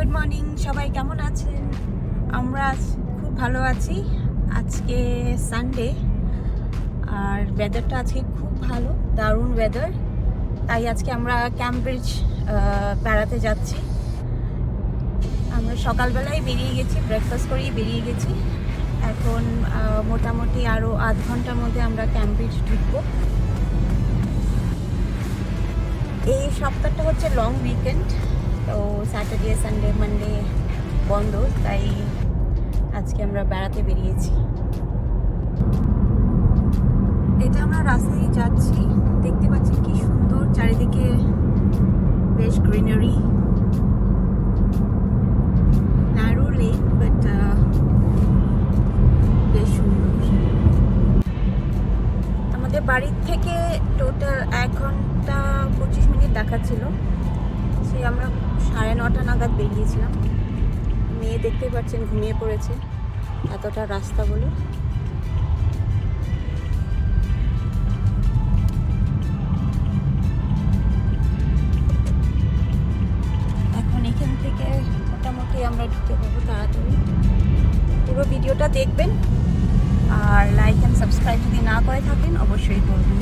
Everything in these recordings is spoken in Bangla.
গুড মর্নিং সবাই, কেমন আছেন? আমরা খুব ভালো আছি। আজকে সানডে আর ওয়েদারটা আজকে খুব ভালো, দারুণ ওয়েদার। তাই আজকে আমরা ক্যামব্রিজ বেড়াতে যাচ্ছি। আমরা সকালবেলায় বেরিয়ে গেছি, ব্রেকফাস্ট করেই বেরিয়ে গেছি। এখন মোটামুটি আরও আধ ঘন্টার মধ্যে আমরা ক্যামব্রিজ ঢুকবো। এই সপ্তাহটা হচ্ছে লং উইকেন্ড, তো স্যাটারডে সানডে মানডে বন্ধ, তাই আজকে আমরা বেড়াতে বেরিয়েছি। এটা আমরা রাস্তায় যাচ্ছি, দেখতে পাচ্ছি কি সুন্দর চারিদিকে, বেশ গ্রিনারি, ন্যারো লেক বাট বেশ সুন্দর। আমাদের বাড়ির থেকে টোটাল 1 ঘন্টা 25 মিনিট দেখাচ্ছিল। সে আমরা 9:30 নাগাদ বেরিয়েছিলাম। মেয়ে দেখতে পাচ্ছেন ঘুমিয়ে পড়েছে, এতটা রাস্তা বলে। এখন এখান থেকে মোটামুটি আমরা ঢুকে পড়বো তাড়াতাড়ি। পুরো ভিডিওটা দেখবেন আর লাইক অ্যান্ড সাবস্ক্রাইব যদি না করে থাকেন অবশ্যই করবেন।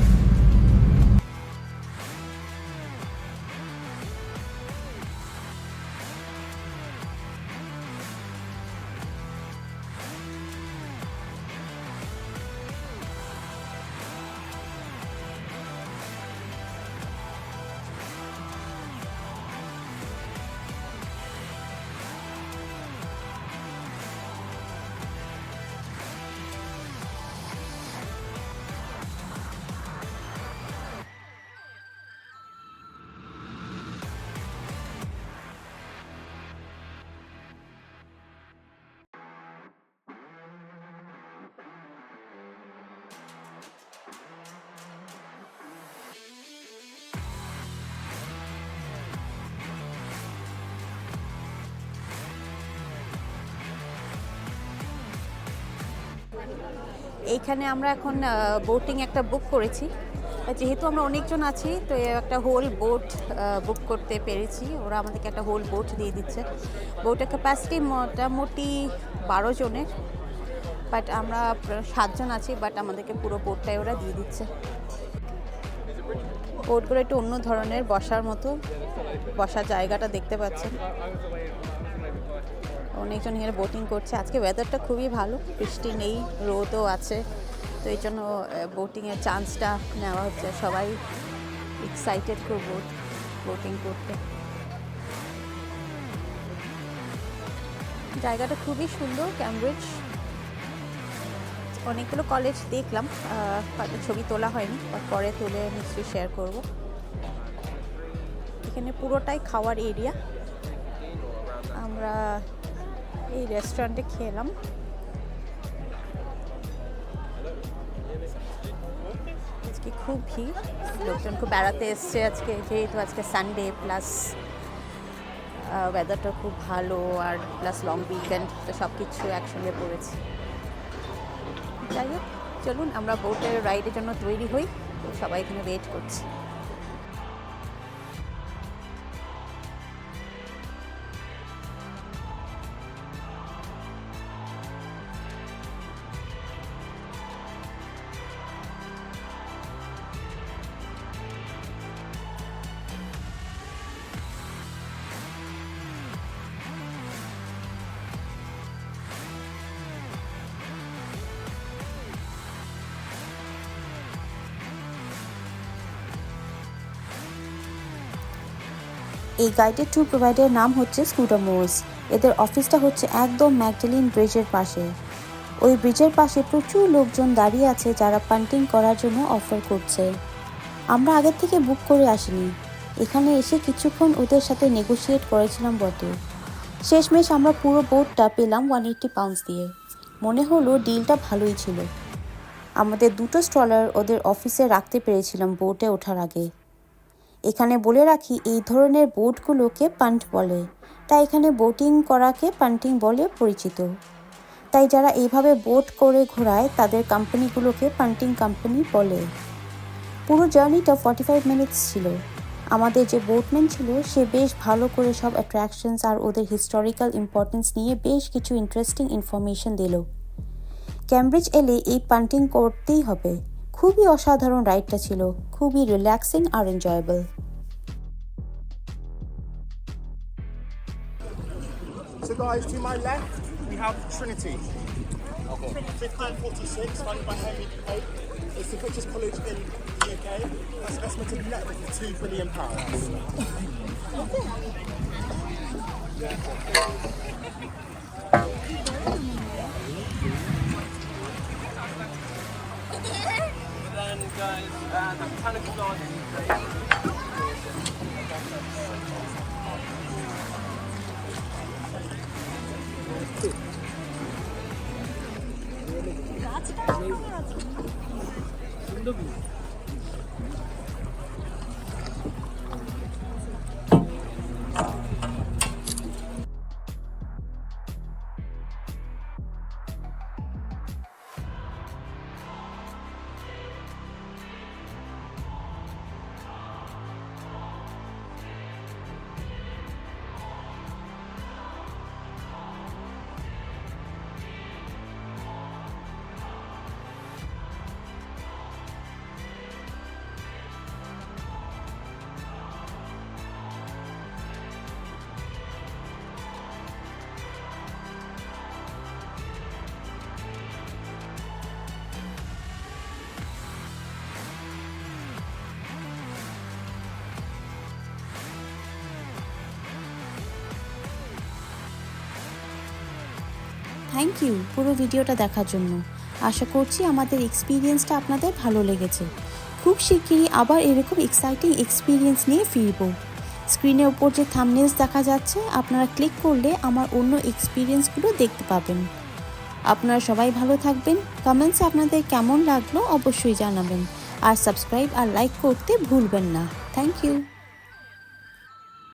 এইখানে আমরা এখন বোটিং একটা বুক করেছি। যেহেতু আমরা অনেকজন আছি, তো একটা হোল বোট বুক করতে পেরেছি। ওরা আমাদেরকে একটা হোল বোট দিয়ে দিচ্ছে। বোটের ক্যাপাসিটি মোটামুটি 12 জনের, বাট আমরা 7 জন আছি, বাট আমাদেরকে পুরো বোটটাই ওরা দিয়ে দিচ্ছে। বোটগুলো একটু অন্য ধরনের, বসার মতো, বসার জায়গাটা দেখতে পাচ্ছেন। অনেকজন এখানে বোটিং করছে। আজকে ওয়েদারটা খুবই ভালো, বৃষ্টি নেই, রোদও আছে, তো এই জন্য বোটিংয়ের চান্সটা নেওয়া হচ্ছে। সবাই এক্সাইটেড খুব বোটিং করতে। জায়গাটা খুবই সুন্দর ক্যামব্রিজ। অনেকগুলো কলেজ দেখলাম, হয়তো ছবি তোলা হয়নি, পরে তুলে নিশ্চয়ই শেয়ার করব। এখানে পুরোটাই খাওয়ার এরিয়া। আমরা এই রেস্টুরেন্টে খেলাম। আজকে খুব ভিড়, লোকজন খুব বেড়াতে এসছে আজকে, যেহেতু আজকে সানডে, প্লাস ওয়েদারটা খুব ভালো, আর প্লাস লং উইকেন্ড, তো সব কিছু একসঙ্গে পড়েছে। যাই হোক, চলুন আমরা বোটের রাইডের জন্য তৈরি হই। সবাই এখানে ওয়েট করছে। এই গাইডেড ট্যুর প্রোভাইডারের নাম হচ্ছে স্কুটারমোর্স। এদের অফিসটা হচ্ছে একদম ম্যাগডালিন ব্রিজের পাশে। ওই ব্রিজের পাশে প্রচুর লোকজন দাঁড়িয়ে আছে যারা পান্টিং করার জন্য অফার করছে। আমরা আগের থেকে বুক করে আসিনি, এখানে এসে কিছুক্ষণ ওদের সাথে নেগোশিয়েট করেছিলাম বটে। শেষমেশ আমরা পুরো বোটটা পেলাম 180 পাউন্ডস দিয়ে। মনে হলো ডিলটা ভালোই ছিল। আমাদের 2টো স্ট্রলার ওদের অফিসে রাখতে পেরেছিলাম বোটে ওঠার আগে। এখানে বলে রাখি, এই ধরনের বোটগুলোকে পান্ট বলে, তাই এখানে বোটিং করাকে পান্টিং বলে পরিচিত। তাই যারা এইভাবে বোট করে ঘোরায় তাদের কোম্পানিগুলোকে পান্টিং কোম্পানি বলে। পুরো জার্নিটা 45 মিনিটস ছিল। আমাদের যে বোটম্যান ছিল সে বেশ ভালো করে সব অ্যাট্রাকশনস আর ওদের হিস্টোরিক্যাল ইম্পর্টেন্স নিয়ে বেশ কিছু ইন্টারেস্টিং ইনফরমেশন দিল। ক্যামব্রিজ এলে এই পান্টিং করতেই হবে। খুবই অসাধারণ রাইডটা ছিল, খুবই রিল্যাক্সিং আর enjoyable. So guys, to my left, we have Trinity. Okay. 1546, funded by Henry VIII. It's the richest college in the UK. That's an estimated net worth of £2 billion. Then guys, the Botanical Gardens. Thank you পুরো ভিডিওটা দেখার জন্য। আশা করছি আমাদের এক্সপিরিয়েন্সটা আপনাদের ভালো লেগেছে। খুব শিগগিরই আবার এরকম এক্সাইটিং এক্সপিরিয়েন্স নিয়ে ফিরব। স্ক্রিনের উপর যে থাম্বনেলস দেখা যাচ্ছে আপনারা ক্লিক করলে আমার অন্য এক্সপিরিয়েন্সগুলো দেখতে পাবেন। আপনারা সবাই ভালো থাকবেন। কমেন্টসে আপনাদের কেমন লাগলো অবশ্যই জানাবেন, আর সাবস্ক্রাইব আর লাইক করতে ভুলবেন না। Thank you.